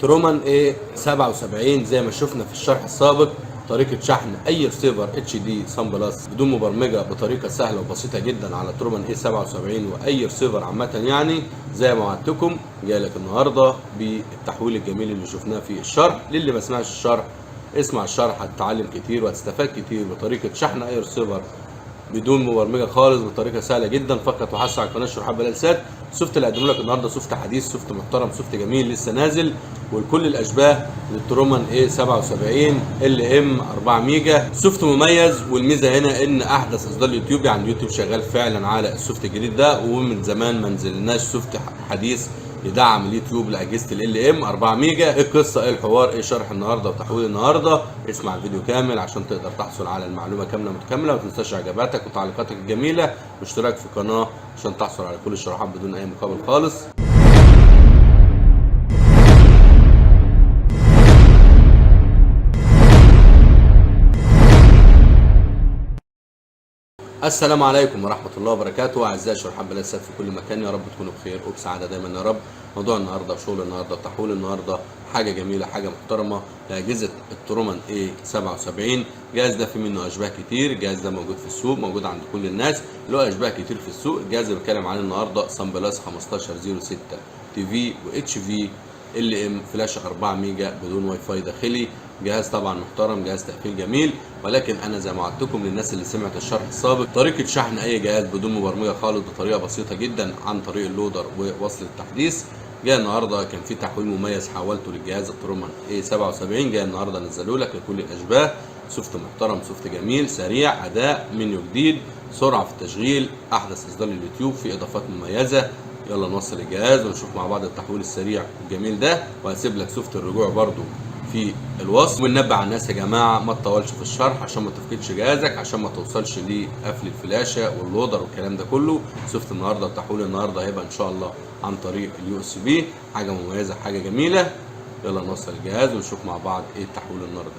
ترومان ايه 77 زي ما شفنا في الشرح السابق. طريقة شحن اي ريسيفر اتش دي سان بلس بدون مبرمجة بطريقة سهلة وبسيطة جدا على ترومان ايه 77 واي ريسيفر عامة. يعني زي ما وعدتكم جاي لك النهاردة بالتحويل الجميل اللي شفناه في الشرح. للي ما سمعش الشرح اسمع الشرح، هتتعلم كتير وهتستفاد كتير بطريقة شحن اي ريسيفر بدون مبرمجه خالص بطريقه سهله جدا. فقط وحث على قناه شروحات بلال سات. سوفت اللي هقدمه لك النهارده سوفت حديث، سوفت محترم، سوفت جميل لسه نازل، والكل الاشباه للترومان ايه 77 ال ام 4 ميجا. سوفت مميز، والميزه هنا ان احدث اصدار اليوتيوب، يعني اليوتيوب شغال فعلا على السوفت الجديد ده، ومن زمان ما نزلناش سوفت حديث يدعم اليوتيوب لاجهزه ال ام 4 ميجا. ايه القصه، ايه الحوار، ايه شرح النهارده وتحويل النهارده؟ اسمع الفيديو كامل عشان تقدر تحصل على المعلومه كامله متكامله. وما تنساش اعجاباتك وتعليقاتك الجميله واشتراك في القناه عشان تحصل على كل الشروحات بدون اي مقابل خالص. السلام عليكم ورحمة الله وبركاته. أعزائي شروحات بلاد سات في كل مكان، يا رب تكونوا بخير وبسعادة دايما يا رب. موضوع النهارده وشغل النهارده وتحويل النهارده حاجة جميلة، حاجة محترمة لأجهزة الترومان ايه 77. الجهاز ده فيه منه أشباه كتير، الجهاز ده موجود في السوق، موجود عند كل الناس، له أشباه كتير في السوق. الجهاز اللي بتكلم عليه النهارده سان بلس 1506 تي في واتش في ال ام فلاش 4 ميجا بدون واي فاي داخلي. جهاز طبعا محترم، جهاز تقفيل جميل. ولكن انا زي ما وعدتكم للناس اللي سمعت الشرح السابق، طريقه شحن اي جهاز بدون مبرمجه خالص بطريقه بسيطه جدا عن طريق اللودر ووصل التحديث. جاي النهارده كان في تحويل مميز حولته للجهاز الترومان اي 77. جاي النهارده نزلوا لك لكل الاشباه. سوفت محترم، سوفت جميل، سريع، اداء، منيو جديد، سرعه في التشغيل، احدث اصدار اليوتيوب، في اضافات مميزه. يلا نوصل الجهاز ونشوف مع بعض التحويل السريع الجميل ده، وهسيب لك سوفت الرجوع برضو في الوصف. وننبه على الناس يا جماعه ما تطولش في الشرح عشان ما تفقدش جهازك، عشان ما توصلش لقفل الفلاشه واللودر والكلام ده كله. سوفت النهارده وتحويل النهارده هيبقى ان شاء الله عن طريق اليو اس بي، حاجه مميزه، حاجه جميله. يلا نوصل الجهاز ونشوف مع بعض ايه التحويل النهارده.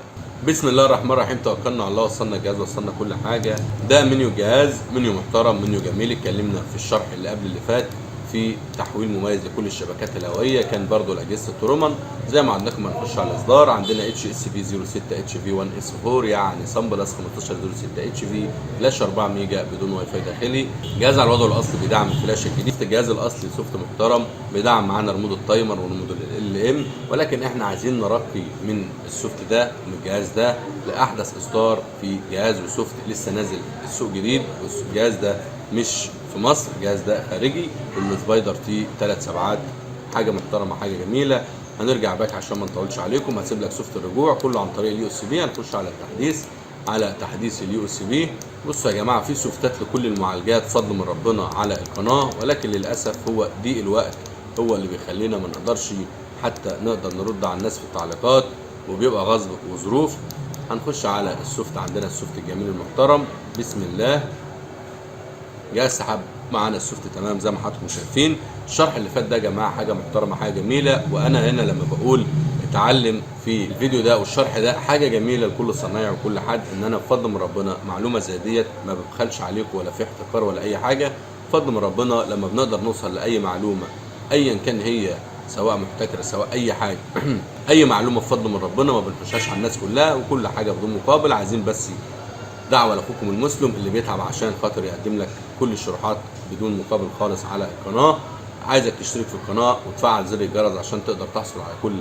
بسم الله الرحمن الرحيم، توكلنا على الله، وصلنا الجهاز، وصلنا كل حاجه. ده منيو الجهاز، منيو محترم، منيو جميل. اتكلمنا في الشرح اللي قبل اللي فات في تحويل مميز لكل الشبكات الهوائيه، كان برضو لاجهزه الترومان. زي ما عندكم هنخش على الاصدار. عندنا اتش اس في 06 اتش في 1 اس 4، يعني سان بلس 1506 اتش في فلاش 4 ميجا بدون واي فاي داخلي. جهاز على الوضع الاصلي بيدعم الفلاش الجديد. الجهاز الاصلي سوفت محترم، بيدعم معانا ريموت التايمر وريموت ال ام، ولكن احنا عايزين نرقي من السوفت ده من الجهاز ده لاحدث اصدار في جهاز وسوفت لسه نازل السوق جديد. الجهاز ده مش في مصر، الجهاز ده خارجي، السبايدر تي 3 سبعات، حاجه محترمه، حاجه جميله. هنرجع باك عشان ما نطولش عليكم. هسيب لك سوفت الرجوع كله عن طريق اليو اس بي. هنخش على التحديث، على تحديث اليو اس بي. بصوا يا جماعه، في سوفتات لكل المعالجات فضل من ربنا على القناه، ولكن للاسف هو ضيق الوقت هو اللي بيخلينا ما نقدرش حتى نقدر نرد على الناس في التعليقات، وبيبقى غصب وظروف. هنخش على السوفت. عندنا السوفت الجميل المحترم، بسم الله. جهاز سحب معانا السوفت تمام زي ما حضراتكم شايفين. الشرح اللي فات ده يا جماعه حاجه محترمه، حاجه جميله. وانا هنا لما بقول اتعلم في الفيديو ده والشرح ده حاجه جميله لكل صنايعي وكل حد، ان انا بفضل من ربنا معلومه زي ديت ما ببخلش عليكم ولا في احتكار ولا اي حاجه. بفضل من ربنا لما بنقدر نوصل لاي معلومه ايا كان هي، سواء محتكره سواء اي حاجه اي معلومه بفضل من ربنا ما بنفشاش على الناس كلها، وكل حاجه بدون مقابل. عايزين بس دعوه لاخوكم المسلم اللي بيتعب عشان خاطر يقدم لك كل الشروحات بدون مقابل خالص على القناه. عايزك تشترك في القناه وتفعل زر الجرس عشان تقدر تحصل على كل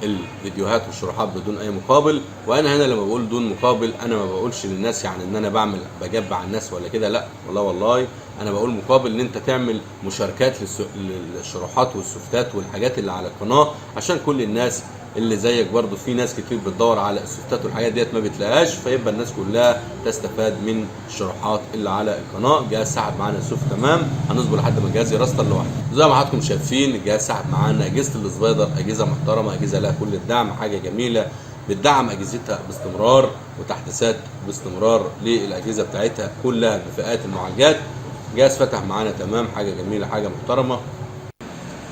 الفيديوهات والشروحات بدون اي مقابل. وانا هنا لما بقول بدون مقابل انا ما بقولش للناس يعني ان انا بجبع الناس ولا كده، لا والله انا بقول مقابل ان انت تعمل مشاركات للشروحات والسوفتات والحاجات اللي على القناه، عشان كل الناس اللي زيك برضو في ناس كتير بتدور على السوفتات والحاجات ديت ما بتلاقيهاش، فيبقى الناس كلها تستفاد من الشروحات اللي على القناه. جهاز سحب معانا السوفت تمام. هنصبر لحد ما الجهاز يرستر لوحده. زي ما حضراتكم شايفين الجهاز سحب معانا اجهزه السبايدر، اجهزه محترمه، اجهزه لها كل الدعم، حاجه جميله. بتدعم اجهزتها باستمرار وتحديثات باستمرار للاجهزه بتاعتها كلها بفئات المعالجات. جهاز فتح معانا تمام، حاجه جميله، حاجه محترمه.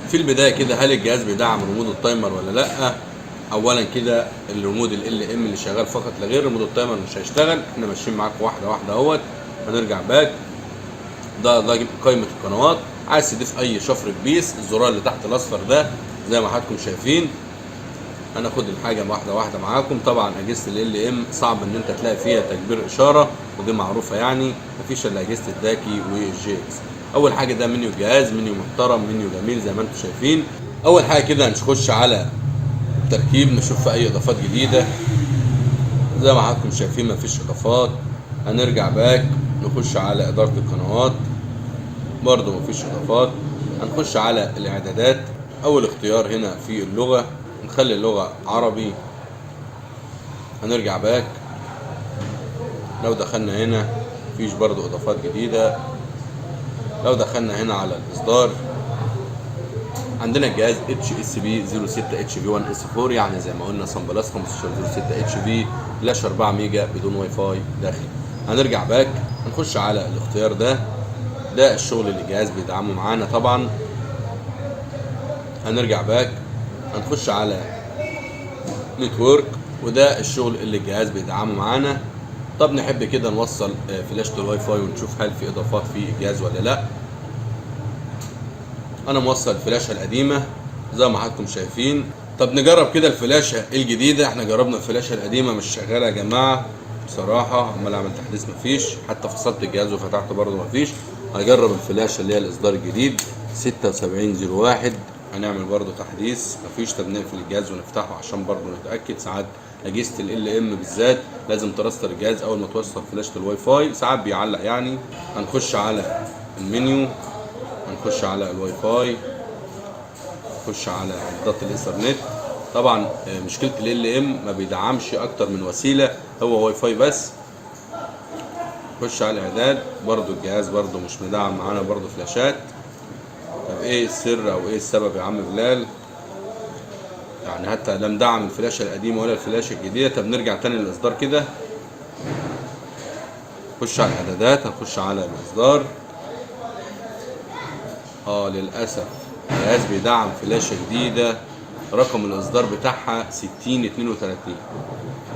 في البدايه كده، هل الجهاز بيدعم ريموت التايمر ولا لا؟ اولا كده الريموت ال ام اللي شغال فقط لا غير، ريموت التايمر مش هيشتغل. احنا ماشيين معاكم واحده واحده اهوت. هنرجع باك. ده قائمه القنوات. عايز تضيف اي شفره بيس، الزرار اللي تحت الاصفر ده زي ما حضراتكم شايفين. هناخد الحاجه واحده واحده معاكم. طبعا اجهزه ال ام صعب ان انت تلاقي فيها تكبير اشاره، ودي معروفه يعني، مفيش الا اجهزه الداكي والجي اكس. اول حاجه ده منيو الجهاز، منيو محترم، منيو جميل زي ما انتم شايفين. اول حاجه كده هنخش على التركيب، نشوف في اي اضافات جديده. زي ما حضراتكم شايفين مفيش اضافات. هنرجع باك نخش على اداره القنوات، برضو مفيش اضافات. هنخش على الاعدادات، اول اختيار هنا في اللغه نخلي اللغه عربي. هنرجع باك، لو دخلنا هنا مفيش برضو اضافات جديده. لو دخلنا هنا على الاصدار، عندنا الجهاز HSB 06 HV1 S4، يعني زي ما قلنا صن بلس 1506 HV، فلاش 4 ميجا بدون واي فاي داخلي. هنرجع باك هنخش على الاختيار ده الشغل اللي الجهاز بيدعمه معانا طبعا. هنرجع باك هنخش على نتورك، وده الشغل اللي الجهاز بيدعمه معانا. طب نحب كده نوصل فلاشة الواي فاي ونشوف هل في اضافات في الجهاز ولا لا. انا موصل الفلاشه القديمه زي ما حضراتكم شايفين. طب نجرب كده الفلاشه الجديده. احنا جربنا الفلاشه القديمه مش شغاله يا جماعه بصراحه، عمال اعمل تحديث مفيش، حتى فصلت الجهاز وفتحته برضه مفيش. هجرب الفلاشه اللي هي الاصدار الجديد 7601، هنعمل برضه تحديث مفيش. طب نقفل الجهاز ونفتحه عشان برضه نتاكد. ساعات اجهزه ال ام بالذات لازم تراستر الجهاز اول ما توصل فلاشه الواي فاي، ساعات بيعلق يعني. هنخش على المنيو، هنخش على الواي فاي، نخش على خط الايثرنت. طبعا مشكله ال ام ما بيدعمش اكتر من وسيله، هو واي فاي بس. نخش على الاعداد، برضو الجهاز برضو مش مدعم معانا برضو فلاشات. طب ايه السر او ايه السبب يا عم بلال؟ يعني حتى لا مدعم الفلاشه القديمه ولا الفلاشه الجديده. طب نرجع تاني للاصدار كده، نخش على الاعدادات، هنخش على الاصدار. للاسف الجهاز بيدعم فلاشه جديده رقم الاصدار بتاعها 6032.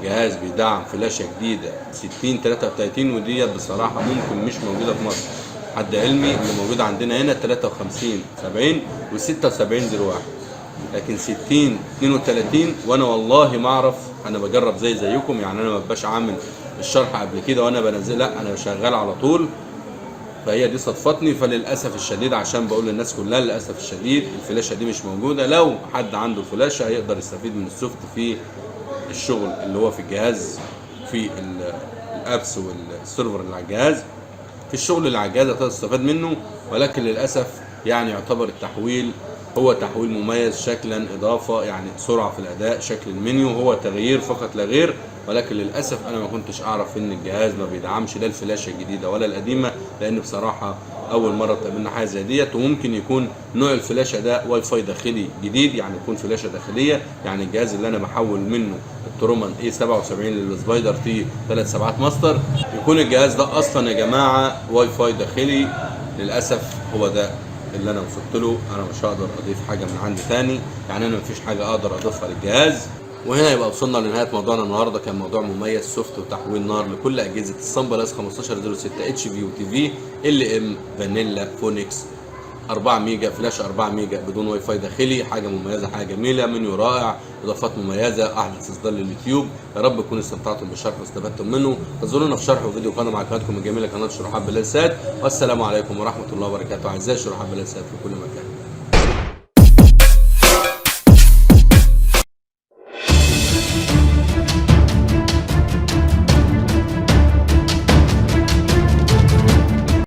جهاز بيدعم فلاشه جديده 6033، وديت بصراحه ممكن مش موجوده في مصر. حد علمي اللي موجود عندنا هنا 53 70 و 76 01، لكن 60 32 وانا والله ما اعرف. انا بجرب زيكم يعني، انا ما ببقاش عامل الشرح قبل كده وانا بنزل، لا انا شغال على طول. فهي دي صدفتني، فللاسف الشديد عشان بقول للناس كلها للاسف الشديد الفلاشه دي مش موجوده. لو حد عنده فلاشه هيقدر يستفيد من السوفت في الشغل اللي هو في الجهاز، في الابس والسيرفر اللي على الجهاز، في الشغل اللي على الجهاز هتقدر تستفاد منه. ولكن للاسف يعني يعتبر التحويل هو تحويل مميز شكلا، اضافه يعني سرعه في الاداء، شكل المنيو هو تغيير فقط لا غير. ولكن للاسف انا ما كنتش اعرف ان الجهاز ما بيدعمش لا الفلاشه الجديده ولا القديمه، لان بصراحه اول مره تقابلنا حاجه زي ديت. وممكن يكون نوع الفلاشه ده واي فاي داخلي جديد، يعني يكون فلاشه داخليه. يعني الجهاز اللي انا بحول منه الترومان A77 للسبايدر تي 3 سبعات ماستر، يكون الجهاز ده اصلا يا جماعه واي فاي داخلي. للاسف هو ده اللي انا وصلت له. انا مش هقدر اضيف حاجه من عندي تاني، يعني انا مفيش حاجه اقدر اضيفها للجهاز. وهنا يبقى وصلنا لنهايه موضوعنا النهارده. كان موضوع مميز، سوفت وتحويل نار لكل اجهزه الصن بلس 1506 اتش في وتي في ال ام فانيلا فونكس 4 ميجا، فلاش 4 ميجا بدون واي فاي داخلي. حاجه مميزه، حاجه جميله، منيو رائع، اضافات مميزه، احدث اصدار لليوتيوب. يا رب تكونوا استمتعتم بالشرح واستفدتم منه. انتظرونا في شرح وفيديو قناه مع قناتكم الجميله قناه شروحات بلال سات. والسلام عليكم ورحمه الله وبركاته اعزائي شروحات بلال سات في كل مكان.